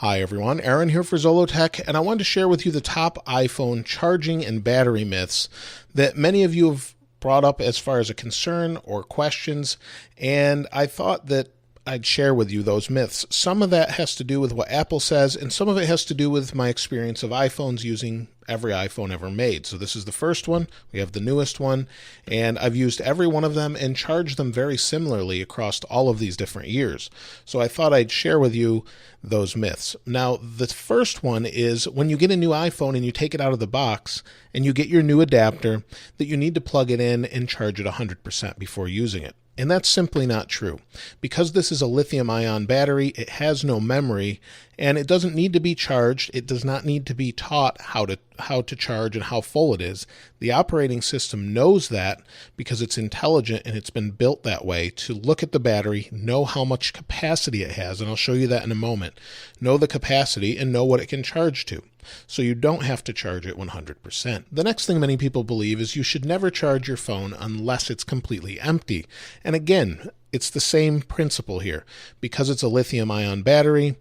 Hi everyone, Aaron here for Zollotech, and I wanted to share with you the top iPhone charging and battery myths that many of you have brought up as far as a concern or questions, and I thought that I'd share with you those myths. Some of that has to do with what Apple says, and some of it has to do with my experience of iPhones using every iPhone ever made. So this is the first one, we have the newest one, and I've used every one of them and charged them very similarly across all of these different years. So I thought I'd share with you those myths. Now, the first one is when you get a new iPhone and you take it out of the box and you get your new adapter, that you need to plug it in and charge it 100% before using it. And that's simply not true. Because this is a lithium-ion battery, it has no memory, and it doesn't need to be charged. It does not need to be taught how to charge and how full it is. The operating system knows that because it's intelligent and it's been built that way to look at the battery, know how much capacity it has, and I'll show you that in a moment. Know the capacity and know what it can charge to. So you don't have to charge it 100%. The next thing many people believe is you should never charge your phone unless it's completely empty. And again, it's the same principle here. Because it's a lithium-ion battery,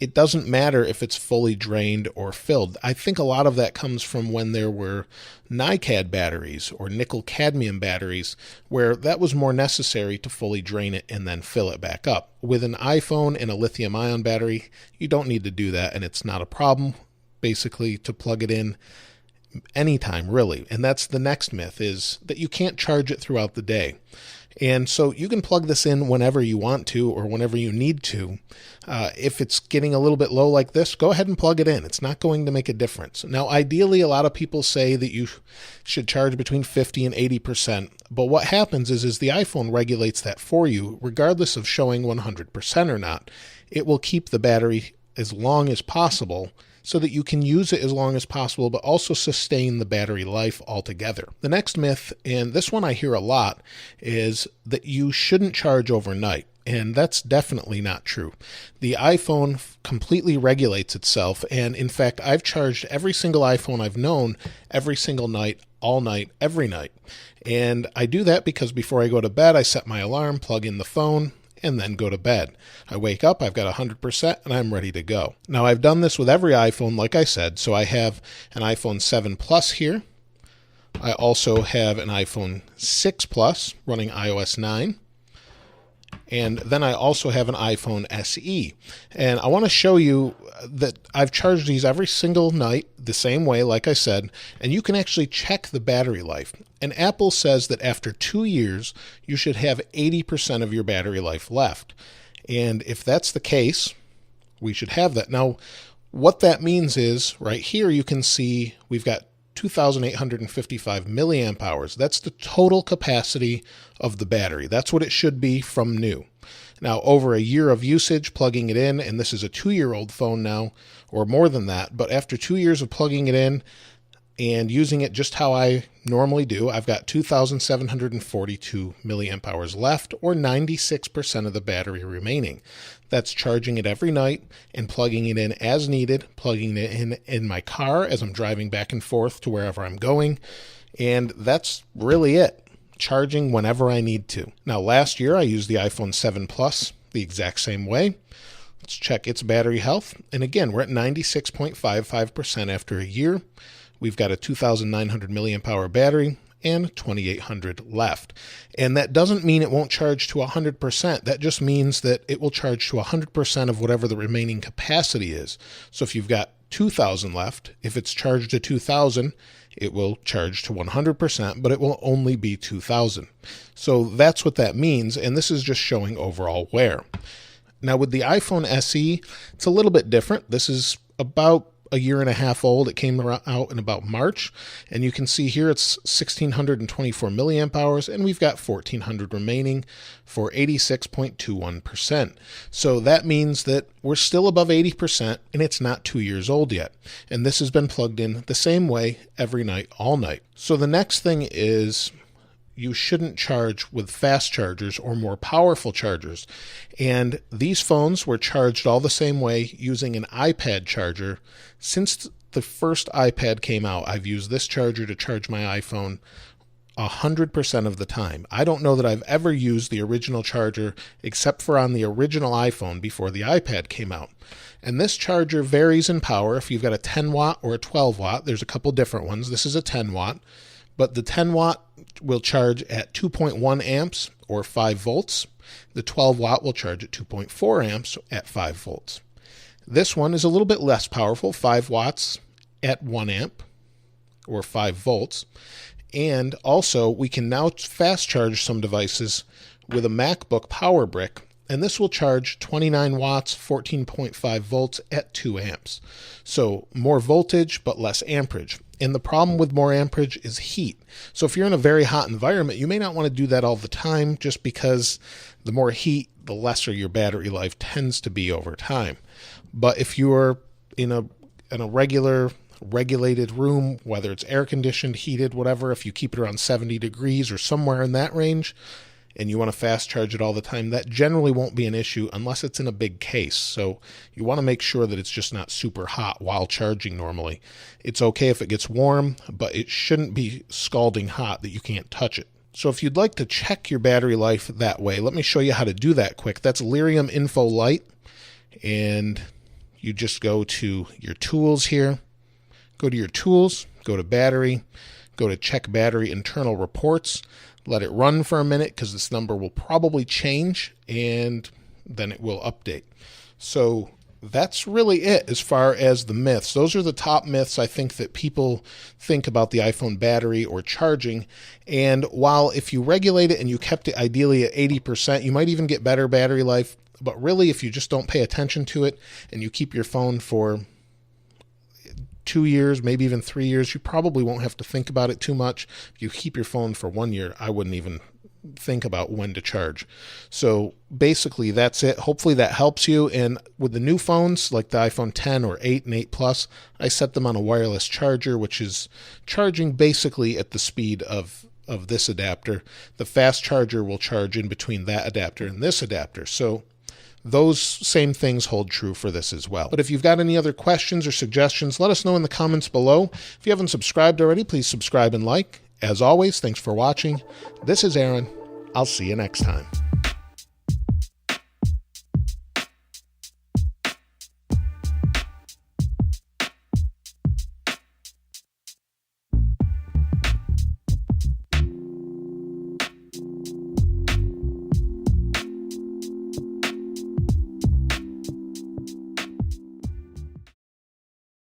it doesn't matter if it's fully drained or filled. I think a lot of that comes from when there were NiCad batteries or nickel-cadmium batteries, where that was more necessary to fully drain it and then fill it back up. With an iPhone and a lithium-ion battery, you don't need to do that, and it's not a problem, basically, to plug it in anytime, really. And that's the next myth, is that you can't charge it throughout the day. And so you can plug this in whenever you want to or whenever you need to. If it's getting a little bit low like this, go ahead and plug it in. It's not going to make a difference. Now, ideally, a lot of people say that you should charge between 50 and 80%. But what happens is the iPhone regulates that for you, regardless of showing 100% or not. It will keep the battery as long as possible, so that you can use it as long as possible, but also sustain the battery life altogether. The next myth, and this one I hear a lot, is that you shouldn't charge overnight. And that's definitely not true. The iPhone completely regulates itself. And in fact, I've charged every single iPhone I've known every single night, all night, every night. And I do that because before I go to bed, I set my alarm, plug in the phone, and then go to bed. I wake up, I've got 100%, and I'm ready to go. Now, I've done this with every iPhone, like I said. So I have an iPhone 7 Plus here. I also have an iPhone 6 Plus running iOS 9. And then I also have an iPhone SE. And I want to show you that I've charged these every single night the same way, like I said, and you can actually check the battery life. And Apple says that after 2 years, you should have 80% of your battery life left. And if that's the case, we should have that. Now, what that means is right here, you can see we've got 2,855 milliamp hours. That's the total capacity of the battery. That's what it should be from new. Now, over a year of usage, plugging it in, and this is a 2-year-old phone now, or more than that, but after 2 years of plugging it in and using it just how I normally do, I've got 2,742 milliamp hours left, or 96% of the battery remaining. That's charging it every night and plugging it in as needed, plugging it in my car as I'm driving back and forth to wherever I'm going, and that's really it. Charging whenever I need to. Now, last year I used the iPhone 7 Plus the exact same way. Let's check its battery health. And again, we're at 96.55% after a year. We've got a 2,900 milliamp hour battery and 2,800 left. And that doesn't mean it won't charge to 100%. That just means that it will charge to 100% of whatever the remaining capacity is. So if you've got 2,000 left, if it's charged to 2,000, it will charge to 100%, but it will only be 2,000. So that's what that means, and this is just showing overall wear. Now with the iPhone SE, it's a little bit different. This is about a year and a half old. It came out in about March, and you can see here it's 1,624 milliamp hours, and we've got 1,400 remaining for 86.21%. So that means that we're still above 80%, and it's not 2 years old yet. And this has been plugged in the same way every night, all night. So the next thing is you shouldn't charge with fast chargers or more powerful chargers. And these phones were charged all the same way using an iPad charger. Since the first iPad came out, I've used this charger to charge my iPhone 100% of the time. I don't know that I've ever used the original charger except for on the original iPhone before the iPad came out. And this charger varies in power. If you've got a 10 watt or a 12 watt, there's a couple different ones. This is a 10 watt, but the 10 watt will charge at 2.1 amps or 5 volts. The 12 watt will charge at 2.4 amps at 5 volts. This one is a little bit less powerful, 5 watts at 1 amp or 5 volts. And also we can now fast charge some devices with a MacBook power brick, and this will charge 29 watts, 14.5 volts at 2 amps. So more voltage, but less amperage. And the problem with more amperage is heat. So if you're in a very hot environment, you may not want to do that all the time, just because the more heat, the lesser your battery life tends to be over time. But if you're in a regular regulated room, whether it's air conditioned, heated, whatever, if you keep it around 70 degrees or somewhere in that range, and you want to fast charge it all the time, that generally won't be an issue unless it's in a big case. So you want to make sure that it's just not super hot while charging normally. It's okay if it gets warm, but it shouldn't be scalding hot that you can't touch it. So if you'd like to check your battery life that way, let me show you how to do that quick. That's Lyrium Info Lite, and you just go to your tools here, go to your tools, go to battery, go to check battery internal reports. Let it run for a minute because this number will probably change, and then it will update. So that's really it as far as the myths. Those are the top myths I think that people think about the iPhone battery or charging. And while if you regulate it and you kept it ideally at 80%, you might even get better battery life. But really, if you just don't pay attention to it and you keep your phone for 2 years, maybe even 3 years, you probably won't have to think about it too much. If you keep your phone for 1 year, I wouldn't even think about when to charge. So basically that's it. Hopefully that helps you. And with the new phones like the iPhone 10 or 8 and 8 Plus, I set them on a wireless charger, which is charging basically at the speed of this adapter. The fast charger will charge in between that adapter and this adapter. So those same things hold true for this as well. But if you've got any other questions or suggestions, let us know in the comments below. If you haven't subscribed already, please subscribe and like. As always, thanks for watching. This is Aaron. I'll see you next time.